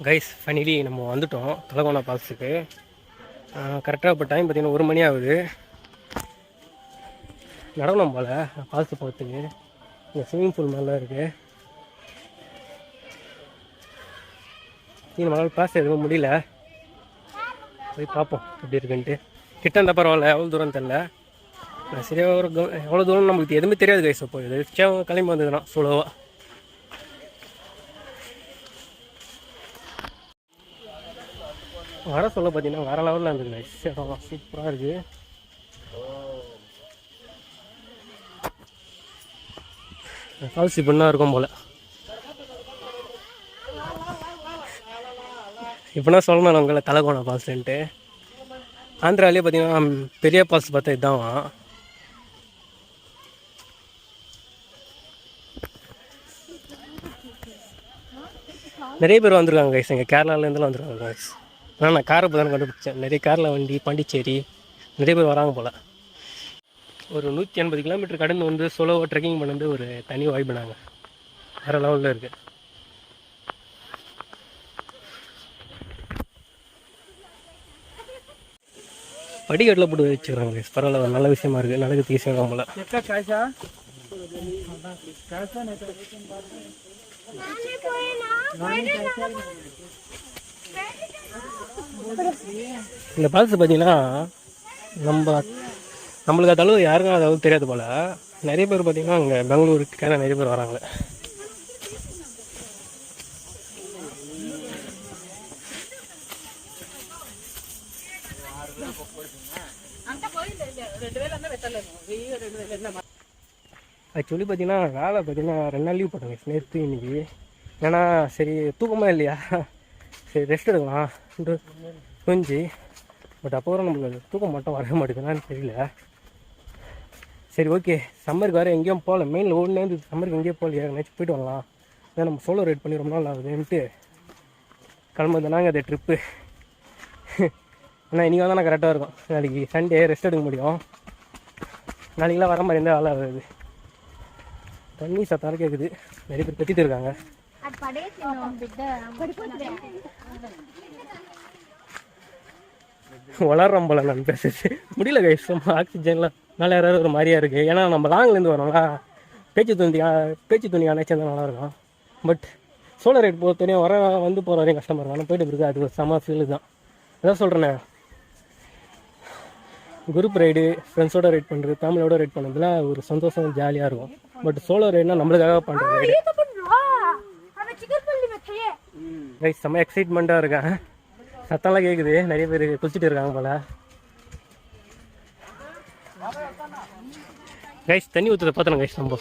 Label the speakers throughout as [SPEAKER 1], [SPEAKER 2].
[SPEAKER 1] Guys finally நம்ம வந்துட்டோம் தலகோணா ஃபால்ஸுக்கு. கரெக்டாக இப்போ டைம் பார்த்திங்கன்னா 1 மணி ஆகுது. நடனம் போல் ஃபால்ஸு போகிறதுக்கு. இங்கே ஸ்விம்மிங் பூல் மாதிரிலாம் இருக்குது. நம்மளால் பாஸ் எதுவும் முடியல, போய் பார்ப்போம் எப்படி இருக்குன்ட்டு. கிட்ட இருந்தால் பரவாயில்ல, எவ்வளோ தூரம் தெரில. நான் சரியாக ஒரு எவ்வளோ தூரம் நம்மளுக்கு எதுவுமே தெரியாது கைஸ். அப்போ இது கிளம்பி வந்ததுன்னா சுலோவாக. வர சொல்ல பார்த்தீங்கன்னா வேறு லெவலில் இருந்தது கைஸ். இடம் சூப்பராக இருக்குது. ஃபால்ஸ் இப்படின்னா இருக்கும் போல். இப்போனா சொல்லணும் உங்களை தலகோணா ஃபால்ஸ்ன்ட்டு. ஆந்திராவிலே பார்த்தீங்கன்னா பெரிய ஃபால்ஸ் பார்த்தா இதுதான். நிறைய பேர் வந்திருக்காங்க கைஸ், எங்கள் கேரளாவிலேருந்துலாம் வந்துருக்காங்க கைஸ். ஆனால் நான் காரை இப்போ தானே கண்டுபிடிச்சேன். நிறைய கேரளா வண்டி, பாண்டிச்சேரி நிறைய பேர் வராங்க போல். ஒரு 180 கிலோமீட்டர் கடந்து வந்து சோலோவாக ட்ரெக்கிங் பண்ணது ஒரு தனி வாய்ப்புனாங்க. வேறு லெவலில் இருக்குது. படிக்கட்டில் போட்டு வச்சுக்கிறாங்க. பரவாயில்ல, ஒரு நல்ல விஷயமா இருக்குது. நடக்கிறதுக்கு ஈஸியாக போல. இந்த ஃபால்ஸ் பார்த்தீங்கன்னா நம்மளுக்கு அது அளவு யாருக்கும் அது அளவு தெரியாது போல். நிறைய பேர் பார்த்தீங்கன்னா அங்கே பெங்களூருக்கு நிறைய பேர் வராங்க. ஆக்சுவலி பார்த்தீங்கன்னா வேலை பார்த்தீங்கன்னா 2 நாள் லீவ் போட்டாங்க நேற்று இன்னைக்கு. ஏன்னா சரி தூக்கமாக இல்லையா, சரி ரெஸ்ட் எடுக்கலாம் கொஞ்சம். பட் அப்போ வர நம்மளுக்கு தூக்கம் மட்டும் வர மாட்டேங்குதுன்னு தெரியல. சரி ஓகே, சம்மருக்கு வேறு எங்கேயும் போகல. மெயினில் ஓடுனேருந்து சம்மருக்கு எங்கேயும் போகலையா, எங்கேயாச்சும் போய்ட்டு வரலாம். அதான் நம்ம சோலோ ரைட் பண்ணி ரொம்ப நாள் ஆகுதுன்ட்டு கிளம்புதுனாங்க அது ட்ரிப்பு. ஏன்னா இன்றைக்கி வந்தால் கரெக்டாக இருக்கும். நாளைக்கு சண்டே ரெஸ்ட் எடுக்க முடியும். நாளைக்கெலாம் வர மாதிரி இருந்தால் வேலை ஆகுது. தண்ணி சத்தார கேட்குது, நிறைய பேர் கட்டிட்டு இருக்காங்க. வளர்றோம் போல நான் பேசுறது முடியல கைஸ். ஆக்சிஜன்லாம் நல்லா யாராவது ஒரு மாதிரியா இருக்குது. ஏன்னா நம்ம லாங்லேருந்து வரோம்ல, பேச்சு துணி அணைச்சிருந்தா நல்லாயிருக்கும். பட் சோலோ ரைட் பொறுத்தவரையும் வந்து போகிற வரையும் கஷ்டமாக இருக்கும். ஆனால் போய்ட்டு இருக்குது அது ஒரு செம ஃபீல் தான். அதான் சொல்கிறேண்ணே, குரூப் ரைடு ஃப்ரெண்ட்ஸோட ரைட் பண்ணுறது, ஃபேமிலியோட ரைட் பண்ணுறதுல ஒரு சந்தோஷம் ஜாலியாக இருக்கும். பட் சோலோ ரைட்னா நம்மளுக்காக பண்ணுறது ரைடு கைஸ். செம்ம எக்ஸைட்மெண்ட்டாக இருக்கேன். சத்தம்லாம் கேட்குது, நிறைய பேர் குளிச்சுட்டு இருக்காங்க போல கைஸ். தண்ணி ஊற்றுறத பார்த்தோம் கைஸ். நம்ம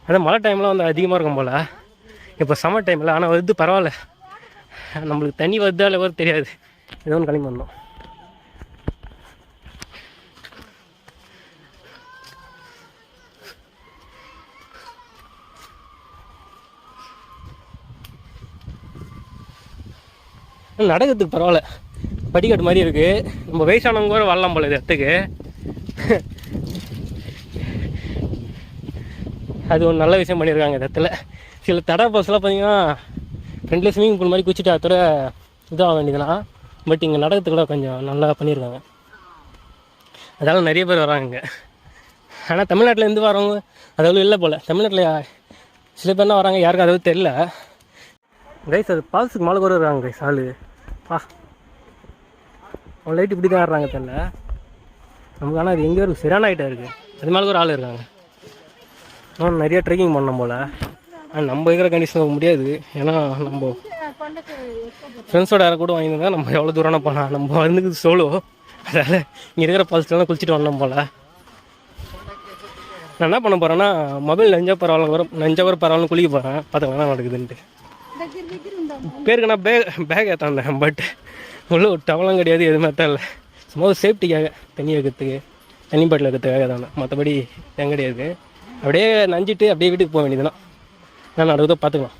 [SPEAKER 1] அதான் மழை டைம்லாம் வந்து அதிகமாக இருக்கும் போல். இப்போ சம்மர் டைமில் ஆனால் வருது பரவாயில்ல. நம்மளுக்கு தண்ணி வருதால வர தெரியாது. ஏதோ ஒன்று கிளம்பி வந்தோம். நடக்கிறதுக்கு பரவாயில்ல, படிக்கட்டு மாதிரி இருக்குது. நம்ம வயசானவங்க கூட வரலாம் போல இது இடத்துக்கு. அது ஒரு நல்ல விஷயம் பண்ணியிருக்காங்க இந்த இடத்துல. சில தடை பஸ்லாம் பார்த்தீங்கன்னா ஃப்ரெண்ட்லேயே ஸ்விம்மிங் பூல் மாதிரி குச்சிட்டு அதோட இதாக வேண்டியதுலாம். பட் இங்கே நடக்கிறதுக்கு கூட கொஞ்சம் நல்லா பண்ணியிருக்காங்க. அதனால் நிறைய பேர் வராங்க இங்கே. ஆனால் தமிழ்நாட்டிலேருந்து வரவங்க அதாவது இல்லை போல். தமிழ்நாட்டில் சில பேர்லாம் வராங்க, யாருக்கும் அதாவது தெரில கைஸ். அது பால்ஸுக்கு மேலே கூட இருக்காங்க கைஸ் ஆள். அவன் லைட்டு இப்படி தான் ஆடுறாங்க தெரில நமக்கு. ஆனால் அது எங்கே இருக்குது, சரியான ஹைட்டாக இருக்குது. அது மேலே ஒரு ஆள் இருக்காங்க. இன்னும் நிறையா ட்ரெக்கிங் பண்ணோம் போல். ஆனால் நம்ம இருக்கிற கண்டிஷன் போக முடியாது. ஏன்னா நம்ம ஃப்ரெண்ட்ஸோட யாரை கூட வாங்கியிருந்தா நம்ம எவ்வளோ தூரம்னா போனால். நம்ம வந்துக்கு சோலோ, அதனால் இங்கே இருக்கிற ஃபால்ஸ்லாம் குளிச்சுட்டு வந்தோம் போல். நான் என்ன பண்ண போகிறேன்னா, மொபைல் நெஞ்சால் பரவாயில்ல குளிக்க போகிறேன். பார்த்துக்கலாம் என்ன நடக்குதுன்ட்டு. பேருக்கு நான் பேக் ஏற்றாந்தேன். பட் உள்ள ஒரு டவலும் கிடையாது, எதுவுமே தான் இல்லை. சும்மா ஒரு சேஃப்டிக்காக தண்ணி வைக்கிறதுக்கு, தண்ணி பாட்டில் வைக்கிறதுக்காக தானே, மற்றபடி என் கிடையாது. அப்படியே நஞ்சிட்டு அப்படியே வீட்டுக்கு போக வேண்டியதுதான். நான் நடக்குதோ பார்த்துக்கலாம்.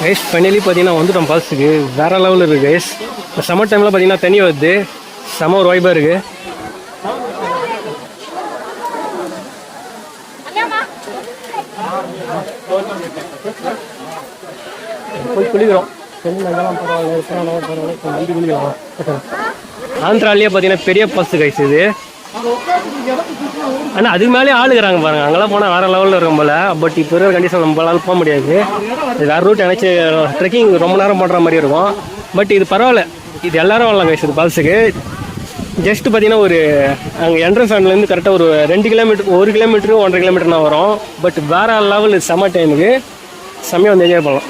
[SPEAKER 1] கைஸ் ஃபைனலி பார்த்தீங்கன்னா வந்துட்டோம் ஃபால்ஸுக்கு. வேறு லெவலில் இருக்குது கைஸ். இப்போ சம்மர் டைமில் பார்த்தீங்கன்னா தண்ணி வருது, செம ஒரு வைபாக இருக்குது. போய் குளிக்கிறோம். பரவாயில்ல குளிக்கலாம். ஆந்திராலேயே பார்த்தீங்கன்னா பெரிய பஸ்ஸு கைஸ் இது. ஆனால் அதுக்கு மேலே ஆளுக்கிறாங்க பாருங்கள். அங்கெல்லாம் போனால் வேறு லெவலில் இருக்கும் போல். பட் இப்போ இருக்கிற கண்டிஷன் நம்மளால போக முடியாது. வேறு ரூட் நினச்சி ட்ரெக்கிங் ரொம்ப நேரம் பண்ணுற மாதிரி இருக்கும். பட் இது பரவாயில்ல, இது எல்லோரும் வரலாம் கைஸ். இது ஃபால்ஸுக்கு ஜஸ்ட் பார்த்தீங்கன்னா ஒரு அங்கே என்ட்ரன்ஸ் ஆண்ட்லேருந்து கரெக்டாக ஒரு 2 கிலோமீட்டர், 1 கிலோமீட்டரு 1.5 கிலோமீட்டர்னா வரும். பட் வேறு லெவல் சம்மர் டைமுக்கு செம்மையாக வந்து என்ஜாய் பண்ணலாம்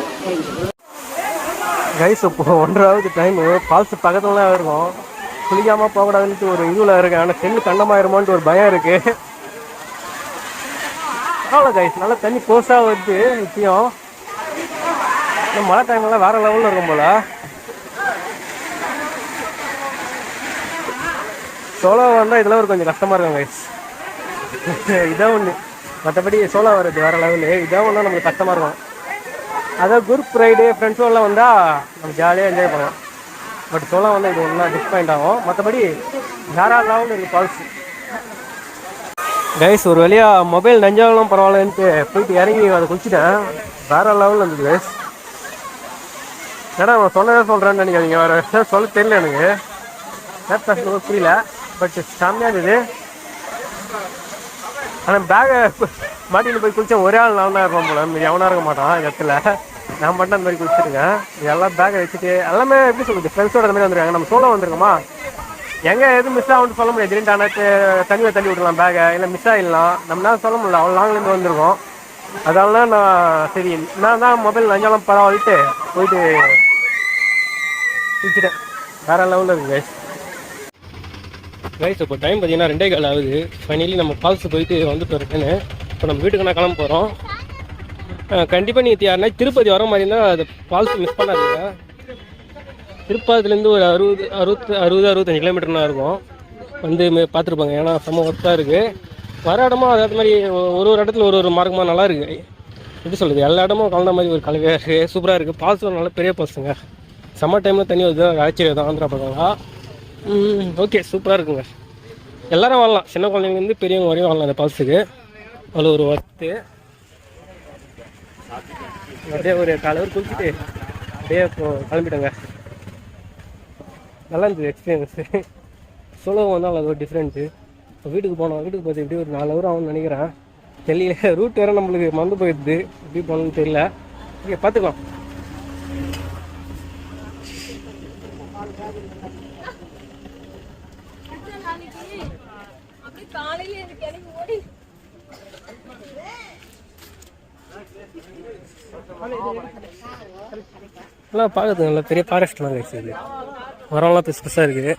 [SPEAKER 1] கைஸ். இப்போ 1:30 டைமு. ஃபால்ஸு பக்கத்துல தான் இருக்கும். குளிக்காமல் போகக்கூடாதுன்ட்டு ஒரு இதுவில் இருக்குது. ஆனால் செல்லு கண்டமாயிருமான்ட்டு ஒரு பயம் இருக்குது. பரவாயில்ல கைஸ், நல்லா தண்ணி கோர்ஸாக வருது. இப்பயும் மழை டைம்லாம் வேறு லெவலில் இருக்கும் போல். சோலோ வந்தால் இதெல்லாம் ஒரு கொஞ்சம் கஷ்டமாக இருக்கும் கைஸ். இதான் ஒன்று. மற்றபடி சோலோ வர்றது வேறு லெவலு. இதான் ஒன்று நம்மளுக்கு கஷ்டமாக இருக்கும். அதாவது குரூப் ரைடு ஃப்ரெண்ட்ஸோடலாம் வந்தால் நம்ம ஜாலியாக என்ஜாய் பண்ணலாம். பட் சோலோ வந்து இது ஒன்றா டிஸ்பாயிண்ட் ஆகும். மற்றபடி வேறு லெவலில் இருக்குது ஃபால்ஸு கைஸ். ஒரு வழியாக மொபைல் நஞ்சாலும் பரவாயில்லன்ட்டு போயிட்டு இறங்கி அதை குளிச்சுட்டேன். வேறு லெவலில் இருந்தது கைஸ். ஏன்னா அவன் சொன்னதே சொல்கிறேன்னு நினைக்காதீங்க, வேறு சொல்ல தெரியல எனக்கு. பேசுறது புரியல. பட் செம்மையாக இருந்தது. ஆனால் பேகை மாட்டியில் போய் குளித்தேன். ஒரே ஆள் நான் தான் இருப்பேன் போல, மீதி எவனாக இருக்க மாட்டான் இந்த இடத்துல. நான் மட்டும் அந்த மாதிரி குளிச்சுருக்கேன். இதெல்லாம் பேகை வச்சுட்டு எல்லாமே எப்படி சொல்லுது ஃப்ரெண்ட்ஸோட அந்த மாதிரி வந்துருக்காங்க. நம்ம சோலோ வந்துருக்கோமா, எங்கே எதுவும் மிஸ் ஆகும்னு சொல்ல முடியாது. திடீர்னு ஆனால் தண்ணியை தள்ளி விடலாம் பேகை, இல்லை மிஸ் ஆகிடலாம். நம்மளால சொல்ல முடியல, அவ்வளோ லாங்லேருந்து வந்திருக்கோம். அதனால நான் சரி நான் தான் மொபைல் நஞ்சாலும் பரவாயில்லிட்டு போயிட்டு குளிச்சுட்டேன். வேறு லெவலில் இருக்குது கைஸ். கைஸ் இப்போ டைம் பார்த்தீங்கன்னா 2:15 ஆகுது. ஃபைனலி நம்ம ஃபால்ஸு போயிட்டு வந்துட்டு இருக்கேன்னு. இப்போ நம்ம வீட்டுக்கு நான் கிளம்ப போகிறோம். கண்டிப்பாக நீங்கள் யாருன்னா திருப்பதி வர மாதிரி இருந்தால் அது ஃபால்ஸ் மிஸ் பண்ணாதீங்க. திருப்பதிலேருந்து ஒரு 65 கிலோமீட்டர்னா இருக்கும். வந்து பார்த்துருப்பாங்க. ஏன்னா செம்ம ஒர்த்தாக இருக்குது. வர இடமும் அதே மாதிரி ஒரு இடத்துல ஒரு மார்க்கமாக நல்லா இருக்குது. எப்படி சொல்கிறது, எல்லா இடமும் கலந்த மாதிரி ஒரு கலவையாக இருக்குது. சூப்பராக இருக்குது. ஃபால்ஸ் நல்ல பெரிய பசங்க. சம்மர் டைமில் தண்ணி வருது, ஆச்சரியம் தான். ஆந்திரா பக்கங்களா ஓகே சூப்பராக இருக்குங்க. எல்லோரும் வரலாம், சின்ன குழந்தைங்கலேருந்து பெரியவங்க வரையும் வரலாம் அந்த ஃபால்ஸுக்கு. அவ்வளோ ஒரு ஒர்த்து. அப்படியே ஒரு காலையில் குளிச்சுட்டு அப்படியே இப்போ கிளம்பிட்டோங்க. நல்லா இருந்தது எக்ஸ்பீரியன்ஸு. சோலோ வந்தால் அது ஒரு டிஃப்ரெண்ட்டு. இப்போ வீட்டுக்கு போனோம். வீட்டுக்கு பார்த்து எப்படி ஒரு 4 ஹவர் ஆகும்னு நினைக்கிறேன். தெரியல, ரூட் வேறு நம்மளுக்கு மறந்து போயிடுது. எப்படி போகணுன்னு தெரியல. ஓகே பார்த்துக்கலாம். எல்லாம் பார்க்குறது நல்லா பெரிய ஃபாரஸ்ட்லாம் கிடைச்சி. இது மரம்லாம் பெருசு பெருசாக இருக்குது.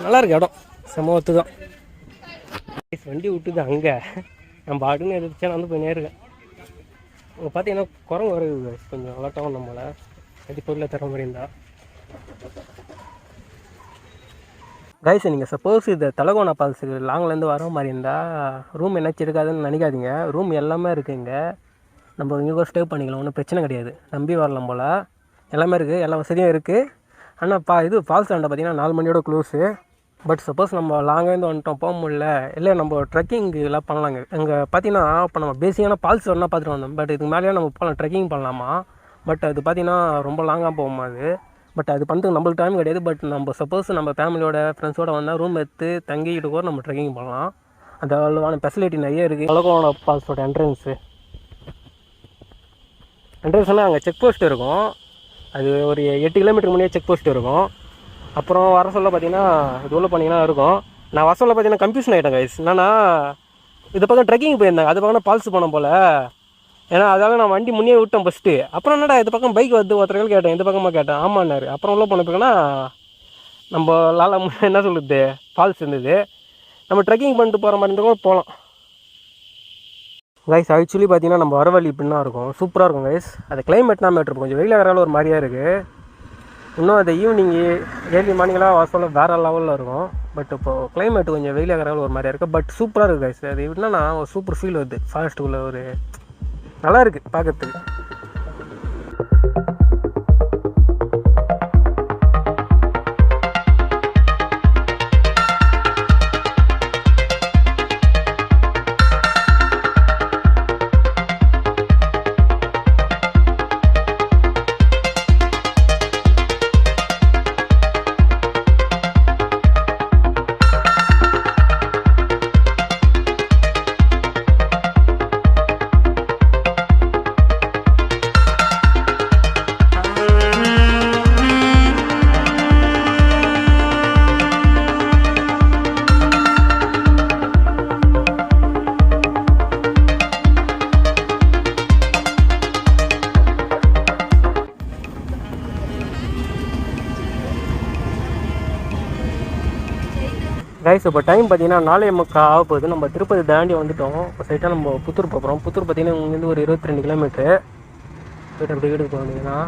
[SPEAKER 1] நல்லா இருக்கு இடம். சமூகத்து தான். வண்டி விட்டுது அங்கே. நம்ம அடுன்னு எதிர்த்தா நான் வந்து போய் நேருக்கேன். அங்கே பார்த்தீங்கன்னா குரங்கு வருது. கொஞ்சம் அலட்டாகும் நம்மளை கட்டி பொருளை தர மாதிரி இருந்தால். கைஸ் நீங்கள் சப்போஸ் இந்த தலகோணா ஃபால்ஸுக்கு லாங்லேருந்து வர மாதிரி இருந்தால் ரூம் என்னாச்சு இருக்காதுன்னு நினைக்காதீங்க. ரூம் எல்லாமே இருக்குது இங்கே. நம்ம இங்கே கூட ஸ்டே பண்ணிக்கலாம், ஒன்றும் பிரச்சனை கிடையாது. நம்பி வரலாம் போல். எல்லாமே இருக்குது, எல்லா வசதியும் இருக்குது. ஆனால் இது ஃபால்ஸ் ஆண்ட பார்த்தீங்கன்னா 4 மணியோட க்ளோஸு. பட் சப்போஸ் நம்ம லாங்லேருந்து வந்துட்டோம், போக முடியல, இல்லை நம்ம ட்ரெக்கிங் இதெல்லாம் பண்ணலாங்க. இங்கே பார்த்தீங்கன்னா இப்போ நம்ம பேசிக்கான ஃபால்ஸ் வரனா பார்த்துட்டு வந்தோம். பட் இதுக்கு மேலேயே நம்ம போகலாம், ட்ரெக்கிங் பண்ணலாமா. பட் அது பார்த்தீங்கன்னா ரொம்ப லாங்காக போகுமா அது. பட் அது பண்ணுறதுக்கு நம்மளுக்கு டைம் கிடையாது. பட் நம்ம சப்போஸ் நம்ம ஃபேமிலியோட ஃப்ரெண்ட்ஸோடு வந்தால் ரூம் எடுத்து தங்கிக்கிட்டு கூட நம்ம ட்ரெக்கிங் பண்ணலாம். அந்த அளவான ஃபெசிலிட்டி நிறைய இருக்குது. தலகோணா ஃபால்ஸோட என்ட்ரன்ஸ்னால் அங்கே செக் போஸ்ட் இருக்கும். அது ஒரு 8 கிலோமீட்டருக்கு முன்னே செக் போஸ்ட் இருக்கும். அப்புறம் வர சொல்ல பார்த்தீங்கன்னா இது உள்ள பண்ணிங்கன்னா இருக்கும். நான் வர சொல்ல பார்த்தீங்கன்னா கன்ஃபியூஷன் ஆகிட்டேன் கைஸ். என்னன்னா இது பக்கம் ட்ரெக்கிங் போயிருந்தேன், அது பக்கம் ஃபால்ஸ் போனோம் போல். ஏன்னா அதால் நான் வண்டி முன்னே விட்டேன் ஃபஸ்ட்டு. அப்புறம் என்னடா இது பக்கம் பைக் வருது ஒருத்தர்கள் கேட்டேன், இந்த பக்கமாக கேட்டேன், ஆமான்னாரு. அப்புறம் உள்ள போனப்போனா நம்ம என்ன சொல்லுது ஃபால்ஸ் இருந்தது. நம்ம ட்ரெக்கிங் பண்ணிட்டு போகிற மாதிரி இருந்தால் கூட போகலாம் கைஸ். ஆக்சுவலி பார்த்தீங்கன்னா நம்ம வர வழி இப்படின்னா இருக்கும், சூப்பராக இருக்கும் கைஸ். அது கிளைமேட்னா மேட்ரு, கொஞ்சம் வெயில் ஆகிறாலும் ஒரு மாதிரியாக இருக்குது. இன்னும் அந்த ஈவினிங்கு ஏர்லி மார்னிங்கெலாம் வர சொல்ல வேறு லெவலில் இருக்கும். பட் இப்போது கிளைமேட் கொஞ்சம் வெயில் ஆகிறாலும் ஒரு மாதிரியாக இருக்குது. பட் சூப்பராக இருக்குது கைஸ். அது எப்படின்னா ஒரு சூப்பர் ஃபீல் வருது. ஃபாரஸ்ட்டுக்குள்ளே ஒரு நல்லா இருக்குது பார்க்குறதுக்கு. கைஸ் இப்போ டைம் பார்த்தீங்கன்னா 4:45 ஆக போகுது. நம்ம திருப்பதி தாண்டி வந்துட்டோம். இப்போ சைட்டாக நம்ம புத்தூர் போகிறோம். புத்தூர் பார்த்தீங்கன்னா இங்கேருந்து ஒரு 22 கிலோமீட்டரு. போய்ட்டு அப்படி வீட்டுக்கு போனீங்கன்னா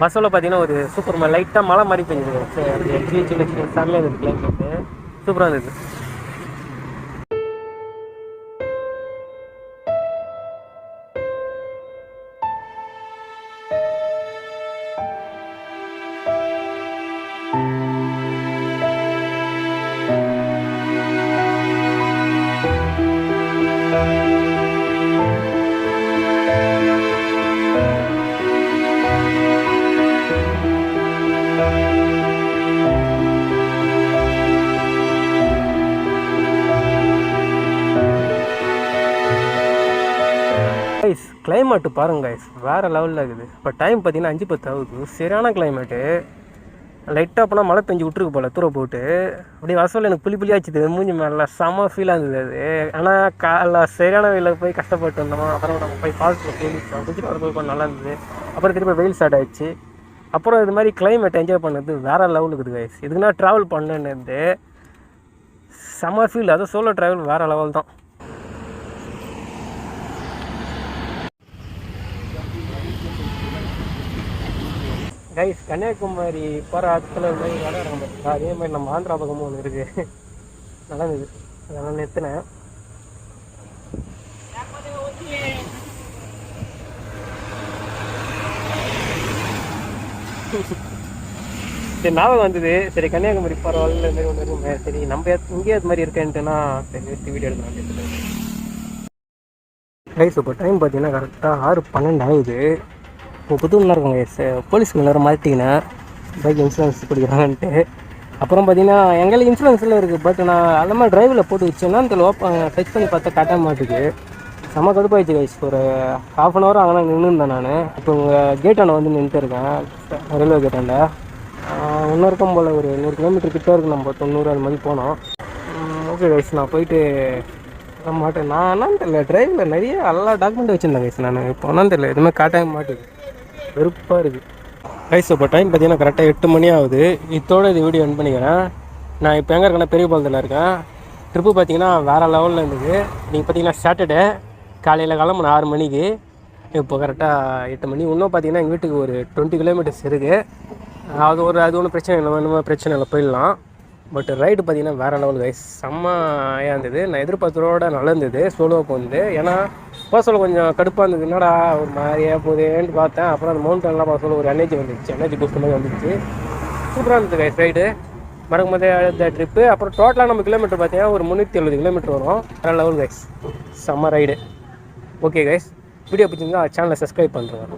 [SPEAKER 1] பஸ்ஸில் பார்த்தீங்கன்னா ஒரு சூப்பர் லைட்டாக மழை மாதிரி பெஞ்சுது. சரி சின்ன சின்ன செம்மையாக இருந்தது கிளைமேட்டு. சூப்பராக இருந்தது. கைஸ் கிளைமேட்டு பாருங்க கைஸ், வேறு லெவலில் இருக்குது. இப்போ டைம் பார்த்தீங்கன்னா 5:10 ஆகுது. சரியான கிளைமேட்டு. லைட்டாக அப்போனா மழை பெஞ்சு விட்டுருக்கு போல் தூர போட்டு. அப்படியே வசூல் எனக்கு புளி ஆச்சுது மூஞ்சி மேலே. செம்ம ஃபீலாக இருந்தது அது. ஆனால் காலைல சரியான வெயிலில் போய் கஷ்டப்பட்டு இருந்தோம். அப்புறம் நம்ம போய் ஃபால்ஸில் குளிச்சோம். குளிச்சுட்டு போய் கொஞ்சம் நல்லா இருந்தது. அப்புறம் திருப்பி வெயில் ஸ்டார்ட் ஆகிடுச்சு. அப்புறம் இது மாதிரி கிளைமேட் என்ஜாய் பண்ணது வேறு லெவலுக்கு இருக்குது கைஸ். இதுக்குன்னா ட்ராவல் பண்ணேன்னு செம்ம ஃபீல். அது சோலோ ட்ராவல் வேறு லெவல் தான். கைஸ் கன்னியாகுமரி போகிற ஆட்கள் மாதிரி வேலை நம்ம அதே மாதிரி நம்ம ஆந்திரா பக்கமும் ஒன்று இருக்குது. நல்லா இருந்தது. அதெல்லாம் நிறுத்தினேன். சரி ஞாபகம் வந்தது. சரி கன்னியாகுமரி போகிற வழியில் மாதிரி ஒன்று இருக்குமே. சரி நம்ம இங்கேயே அது மாதிரி இருக்கேன்ட்டுனா சரி நிறுத்தி வீடியோ எடுக்கலாம். கைஸ் இப்போ டைம் பார்த்தீங்கன்னா கரெக்டாக 6:12 ஆகுது. இப்போ புதுலாம் இருக்குங்க போலீஸ்க்கு எல்லாரும் மாற்றிக்கினேன் பைக் இன்சூரன்ஸ் பிடிக்கிறாங்கன்ட்டு. அப்புறம் பார்த்தீங்கன்னா எங்களுக்கு இன்சூரன்ஸில் இருக்குது. பட் நான் அந்த மாதிரி டிரைவில் போட்டு வச்சேன்னா அந்த டச் பண்ணி பார்த்தா காட்ட மாட்டுக்கு. செம்ம கடுப்பாயிடுச்சு கைஸ். ஒரு ½ அன் ஹவர் அங்கே நின்றுருந்தேன் நான். இப்போ உங்கள் கேட்டாண்ட வந்து நின்றுட்டு இருக்கேன், ரயில்வே கேட்டாண்ட. இன்னும் இருக்கும் போல் ஒரு 100 கிலோமீட்டர் கிட்டே இருக்குது. நம்ம 90 அது மாதிரி போனோம். ஓகே கைஸ் நான் போயிட்டு மாட்டேன். நான் என்னன்னு தெரியல, டிரைவில் நிறைய எல்லா டாக்குமெண்ட் வச்சுருந்தேன் கைஸ். நான் இப்போ என்னன்னு தெரியல, எதுவுமே காட்டவே மாட்டுது. வெறுப்பாக இருக்குது கைஸ். இப்போ டைம் பார்த்தீங்கன்னா கரெக்டாக 8 மணி ஆகுது. இதோட இது வீடியோ என் பண்ணிக்கிறேன். நான் இப்போ எங்கே இருக்கேன்னா பெரிய பாலத்தில் இருக்கேன். ட்ரிப்பு பார்த்தீங்கன்னா வேறு லெவலில் இருந்தது. நீங்கள் பார்த்தீங்கன்னா சாட்டர்டே காலையில் கிளம்புன 6 மணிக்கு. இப்போ கரெக்டாக 8 மணி. இன்னும் பார்த்தீங்கன்னா எங்கள் வீட்டுக்கு ஒரு 20 கிலோமீட்டர்ஸ் இருக்குது. அது ஒன்றும் பிரச்சனை இல்லை, ஒன்றும் பிரச்சனை இல்லை, போயிடலாம். பட் ரைடு பார்த்தீங்கன்னா வேறு லெவல் கைஸ். செம்மையாக இருந்தது. நான் எதிர்பார்த்ததோட நல்லா இருந்தது சோலோவாக போகுது. ஏன்னா பர்சனில் கொஞ்சம் கடுப்பாக இருந்தது. என்னடா ஒரு மாதிரியாக போகுதுன்னு பார்த்தேன். அப்புறம் அந்த மவுண்டன்லாம் பர்சனில் ஒரு எனர்ஜி வந்துச்சு, எனர்ஜி பூஸ்ட் மாதிரி வந்துச்சு. சூப்பராக இருந்தது கைஸ் ரைடு. மறக்கும் போதே அந்த ட்ரிப்பு. அப்புறம் டோட்டலாக நம்ம கிலோமீட்டர் பார்த்தீங்கன்னா ஒரு 370 கிலோமீட்டர் வரும். வேறு லெவல் கைஸ், செம்ம ரைடு. ஓகே கைஸ், வீடியோ பிடிச்சிருந்தா சேனலை சப்ஸ்கிரைப் பண்ணுறேன்.